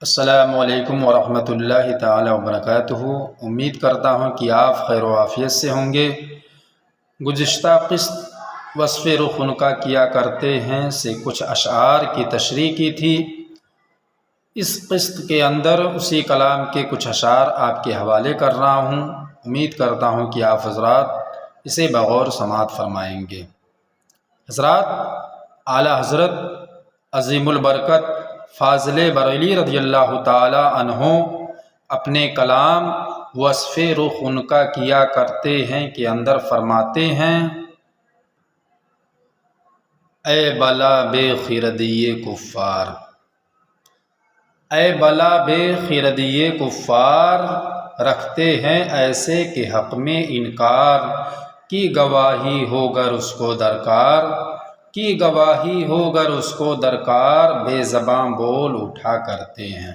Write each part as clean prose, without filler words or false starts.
السلام علیکم ورحمۃ اللہ تعالی وبرکاتہ۔ امید کرتا ہوں کہ آپ خیر و عافیت سے ہوں گے۔ گزشتہ قسط وصف رخ ان کا کیا کرتے ہیں سے کچھ اشعار کی تشریح کی تھی۔ اس قسط کے اندر اسی کلام کے کچھ اشعار آپ کے حوالے کر رہا ہوں۔ امید کرتا ہوں کہ آپ حضرات اسے بغور سماعت فرمائیں گے۔ حضرات، اعلیٰ حضرت عظیم البرکت فاضل بریلوی رضی اللہ تعالی عنہ اپنے کلام وصف رخ ان کا کیا کرتے ہیں کے اندر فرماتے ہیں: اے بلا بے خردی کفار، اے بلا بے خردی کفار، رکھتے ہیں ایسے کہ حق میں انکار، کی گواہی ہو گر اس کو درکار، کی گواہی ہو گر اس کو درکار، بے زباں بول اٹھا کرتے ہیں۔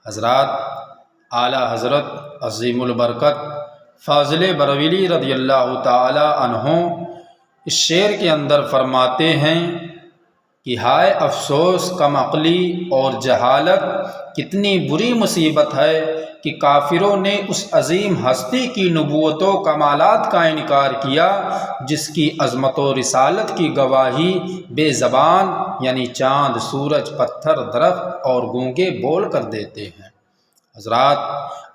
حضرات، اعلیٰ حضرت عظیم البرکت فاضل بریلوی رضی اللہ تعالی عنہ اس شعر کے اندر فرماتے ہیں کہ ہائے افسوس کم عقلی اور جہالت، کتنی بری مصیبت ہے کہ کافروں نے اس عظیم ہستی کی نبوت و کمالات کا انکار کیا جس کی عظمت و رسالت کی گواہی بے زبان یعنی چاند، سورج، پتھر، درخت اور گونگے بول کر دیتے ہیں۔ حضرات،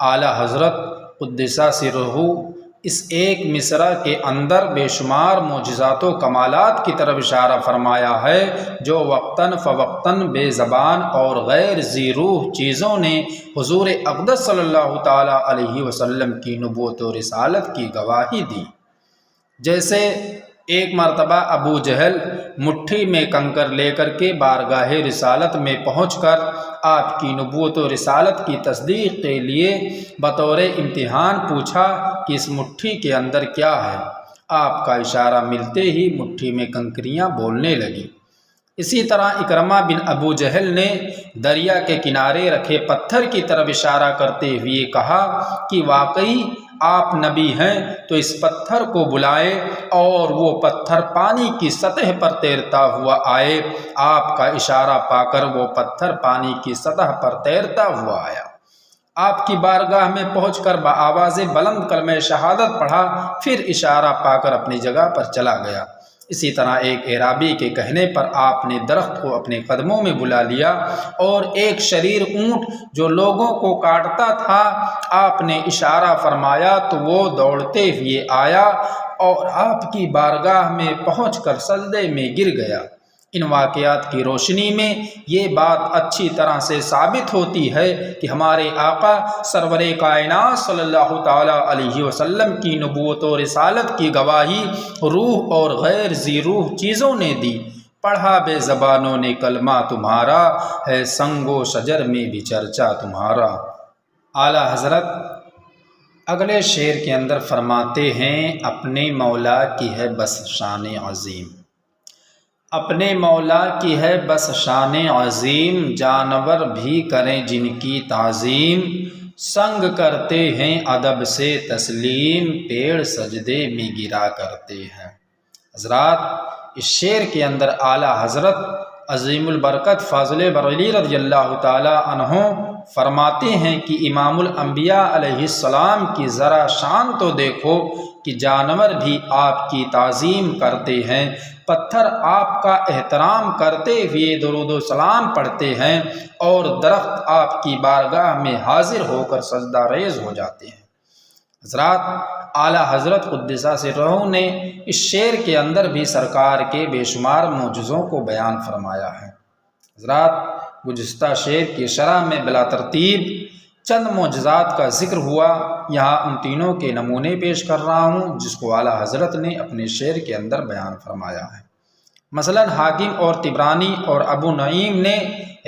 اعلیٰ حضرت قدس سرہ اس ایک مصرع کے اندر بے شمار معجزات و کمالات کی طرف اشارہ فرمایا ہے جو وقتاً فوقتاً بے زبان اور غیر ذی روح چیزوں نے حضور اقدس صلی اللہ تعالی علیہ وسلم کی نبوت و رسالت کی گواہی دی۔ جیسے ایک مرتبہ ابو جہل مٹھی میں کنکر لے کر کے بارگاہ رسالت میں پہنچ کر آپ کی نبوت و رسالت کی تصدیق کے لیے بطور امتحان پوچھا کہ اس مٹھی کے اندر کیا ہے۔ آپ کا اشارہ ملتے ہی مٹھی میں کنکریاں بولنے لگیں۔ اسی طرح اکرمہ بن ابو جہل نے دریا کے کنارے رکھے پتھر کی طرف اشارہ کرتے ہوئے کہا کہ واقعی آپ نبی ہیں تو اس پتھر کو بلائے اور وہ پتھر پانی کی سطح پر تیرتا ہوا آئے۔ آپ کا اشارہ پا کر وہ پتھر پانی کی سطح پر تیرتا ہوا آیا۔ آپ کی بارگاہ میں پہنچ کر بآواز بلند کلمہ شہادت پڑھا، پھر اشارہ پا کر اپنی جگہ پر چلا گیا۔ اسی طرح ایک اعرابی کے کہنے پر آپ نے درخت کو اپنے قدموں میں بلا لیا اور ایک شریر اونٹ جو لوگوں کو کاٹتا تھا، آپ نے اشارہ فرمایا تو وہ دوڑتے ہوئے آیا اور آپ کی بارگاہ میں پہنچ کر سجدے میں گر گیا۔ ان واقعات کی روشنی میں یہ بات اچھی طرح سے ثابت ہوتی ہے کہ ہمارے آقا سرور کائنات صلی اللہ تعالی علیہ وسلم کی نبوت و رسالت کی گواہی روح اور غیر ذی روح چیزوں نے دی۔ پڑھا بے زبانوں نے کلمہ تمہارا، ہے سنگ و شجر میں بھی چرچا تمہارا۔ اعلیٰ حضرت اگلے شعر کے اندر فرماتے ہیں: اپنے مولا کی ہے بس شان عظیم، اپنے مولا کی ہے بس شان عظیم، جانور بھی کریں جن کی تعظیم، سنگ کرتے ہیں ادب سے تسلیم، پیڑ سجدے میں گرا کرتے ہیں۔ حضرات، اس شعر کے اندر اعلیٰ حضرت عظیم البرکت فاضل بریلوی رضی اللہ تعالی عنہ فرماتے ہیں کہ امام الانبیاء علیہ السلام کی ذرا شان تو دیکھو کہ جانور بھی آپ کی تعظیم کرتے ہیں، پتھر آپ کا احترام کرتے ہوئے درود و سلام پڑھتے ہیں اور درخت آپ کی بارگاہ میں حاضر ہو کر سجدہ ریز ہو جاتے ہیں۔ حضرات، اعلیٰ حضرت قدس سرہ نے اس شعر کے اندر بھی سرکار کے بے شمار معجزوں کو بیان فرمایا ہے۔ حضرات، گزشتہ شعر کی شرح میں بلا ترتیب چند معجزات کا ذکر ہوا، یہاں ان تینوں کے نمونے پیش کر رہا ہوں جس کو اعلیٰ حضرت نے اپنے شعر کے اندر بیان فرمایا ہے۔ مثلاً حاکم اور طبرانی اور ابو نعیم نے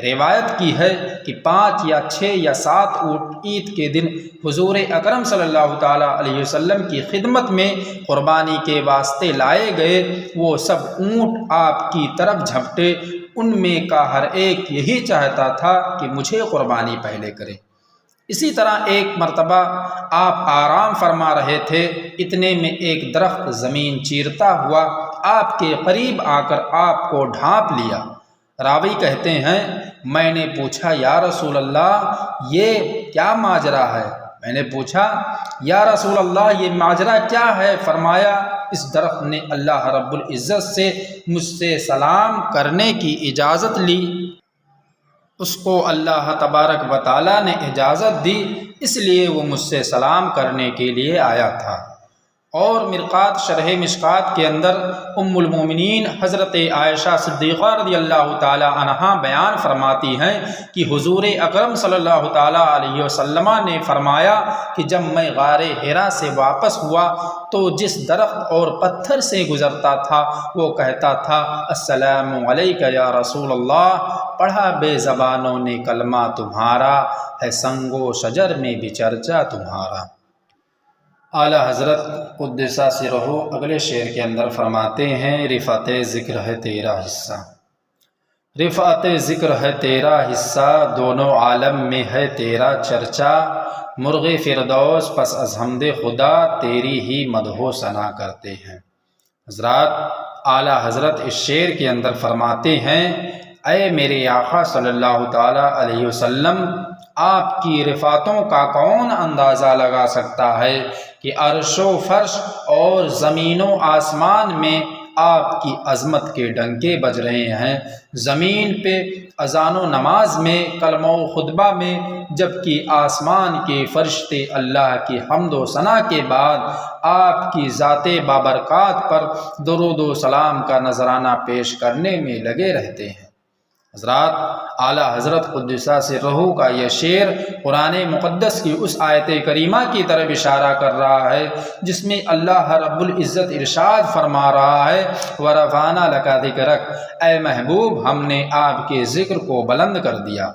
روایت کی ہے کہ 5 یا 6 یا 7 اونٹ عید کے دن حضور اکرم صلی اللہ تعالیٰ علیہ وسلم کی خدمت میں قربانی کے واسطے لائے گئے۔ وہ سب اونٹ آپ کی طرف جھپٹے، ان میں کا ہر ایک یہی چاہتا تھا کہ مجھے قربانی پہلے کرے۔ اسی طرح ایک مرتبہ آپ آرام فرما رہے تھے، اتنے میں ایک درخت زمین چیرتا ہوا آپ کے قریب آ کر آپ کو ڈھانپ لیا۔ راوی کہتے ہیں میں نے پوچھا یا رسول اللہ یہ کیا ماجرا ہے؟ میں نے پوچھا یا رسول اللہ یہ ماجرا کیا ہے؟ فرمایا اس درخت نے اللہ رب العزت سے مجھ سے سلام کرنے کی اجازت لی، اس کو اللہ تبارک و تعالیٰ نے اجازت دی، اس لیے وہ مجھ سے سلام کرنے کے لیے آیا تھا۔ اور مرقات شرح مشکات کے اندر ام المومنین حضرت عائشہ صدیقہ رضی اللہ تعالی عنہا بیان فرماتی ہیں کہ حضور اکرم صلی اللہ تعالی علیہ وسلم نے فرمایا کہ جب میں غار حرا سے واپس ہوا تو جس درخت اور پتھر سے گزرتا تھا وہ کہتا تھا السلام علیک یا رسول اللہ، پڑھا بے زبانوں نے کلمہ تمہارا، ہے سنگ و شجر میں بھی چرچا تمہارا۔ اعلیٰ حضرت قدس سرہ اگلے شعر کے اندر فرماتے ہیں رفعت ذکر ہے تیرا حصہ، رفعت ذکر ہے تیرا حصہ، دونوں عالم میں ہے تیرا چرچا، مرغ فردوس پس از حمد خدا تیری ہی مدح و ثنا کرتے ہیں۔ حضرات اعلیٰ حضرت اس شعر کے اندر فرماتے ہیں اے میرے آقا صلی اللہ تعالیٰ علیہ وسلم، آپ کی رفعتوں کا کون اندازہ لگا سکتا ہے کہ عرش و فرش اور زمین و آسمان میں آپ کی عظمت کے ڈنکے بج رہے ہیں، زمین پہ اذان و نماز میں، کلمہ و خطبہ میں، جبکہ آسمان کے فرشتے اللہ کی حمد و ثنا کے بعد آپ کی ذات بابرکات پر درود و سلام کا نذرانہ پیش کرنے میں لگے رہتے ہیں۔ حضرات اعلیٰ حضرت قدسہ سرہ کا یہ شعر قرآن مقدس کی اس آیت کریمہ کی طرف اشارہ کر رہا ہے جس میں اللہ رب العزت ارشاد فرما رہا ہے وَرَفَعْنَا لَكَ ذِكْرَكَ، اے محبوب ہم نے آپ کے ذکر کو بلند کر دیا۔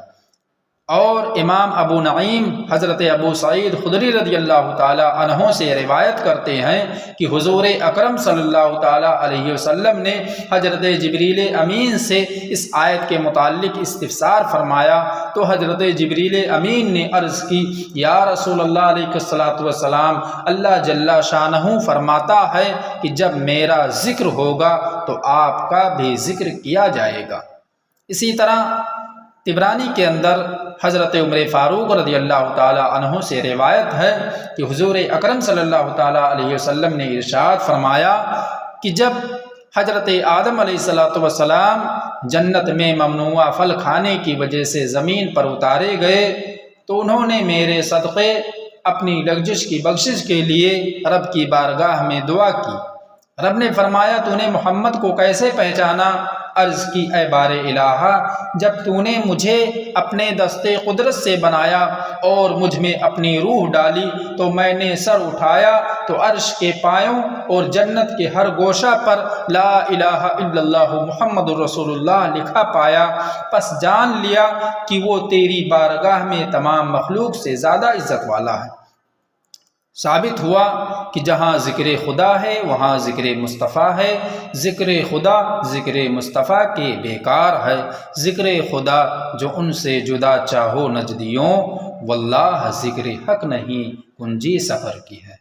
اور امام ابو نعیم حضرت ابو سعید خدری رضی اللہ تعالی عنہ سے روایت کرتے ہیں کہ حضور اکرم صلی اللہ تعالی علیہ وسلم نے حضرت جبریل امین سے اس آیت کے متعلق استفسار فرمایا تو حضرت جبریل امین نے عرض کی یا رسول اللہ علیہ الصلوۃ والسلام، اللہ جل شانہ فرماتا ہے کہ جب میرا ذکر ہوگا تو آپ کا بھی ذکر کیا جائے گا۔ اسی طرح طبرانی کے اندر حضرت عمر فاروق رضی اللہ تعالی عنہ سے روایت ہے کہ حضور اکرم صلی اللہ تعالی علیہ وسلم نے ارشاد فرمایا کہ جب حضرت آدم علیہ السلام جنت میں ممنوعہ پھل کھانے کی وجہ سے زمین پر اتارے گئے تو انہوں نے میرے صدقے اپنی لغزش کی بخشش کے لیے رب کی بارگاہ میں دعا کی۔ رب نے فرمایا تو نے محمد کو کیسے پہچانا؟ عرض کی اے بار الہ، جب تو نے مجھے اپنے دستے قدرت سے بنایا اور مجھ میں اپنی روح ڈالی تو میں نے سر اٹھایا تو عرش کے پایوں اور جنت کے ہر گوشہ پر لا الہ الا اللہ محمد رسول اللہ لکھا پایا، پس جان لیا کہ وہ تیری بارگاہ میں تمام مخلوق سے زیادہ عزت والا ہے۔ ثابت ہوا کہ جہاں ذکر خدا ہے وہاں ذکر مصطفیٰ ہے، ذکر خدا ذکر مصطفیٰ کے بیکار ہے، ذکر خدا جو ان سے جدا چاہو نجدیوں، واللہ ذکر حق نہیں کنجی سفر کی ہے۔